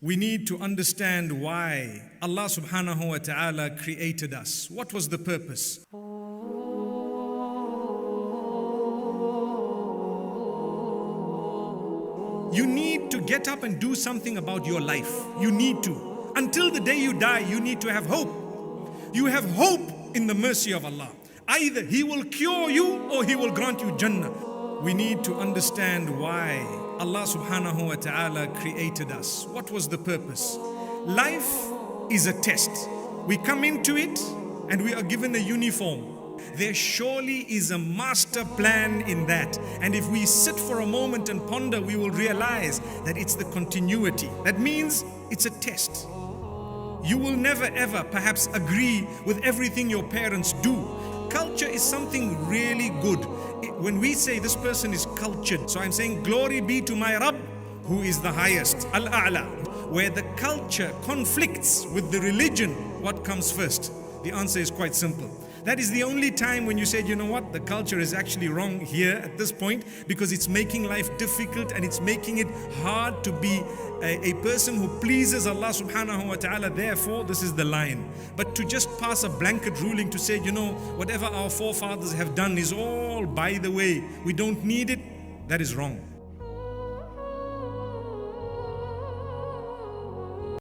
We need to understand why Allah subhanahu wa ta'ala created us. What was the purpose? You need to get up and do something about your life. You need to. Until the day you die, you need to have hope. You have hope in the mercy of Allah. Either He will cure you or He will grant you Jannah. We need to understand why Allah subhanahu wa ta'ala created us. What was the purpose? Life is a test. We come into it and we are given a uniform. There surely is a master plan in that. And if we sit for a moment and ponder, we will realize that it's the continuity. That means it's a test. You will never ever perhaps agree with everything your parents do. Culture is something really good. When we say this person is cultured, so I'm saying glory be to my Rabb who is the highest, Al-A'la. Where the culture conflicts with the religion, what comes first? The answer is quite simple. That is the only time when you said, you know what, the culture is actually wrong here at this point, because it's making life difficult and it's making it hard to be a person who pleases Allah subhanahu wa ta'ala. Therefore, this is the line. But to just pass a blanket ruling to say, you know, whatever our forefathers have done is all by the way, we don't need it, that is wrong.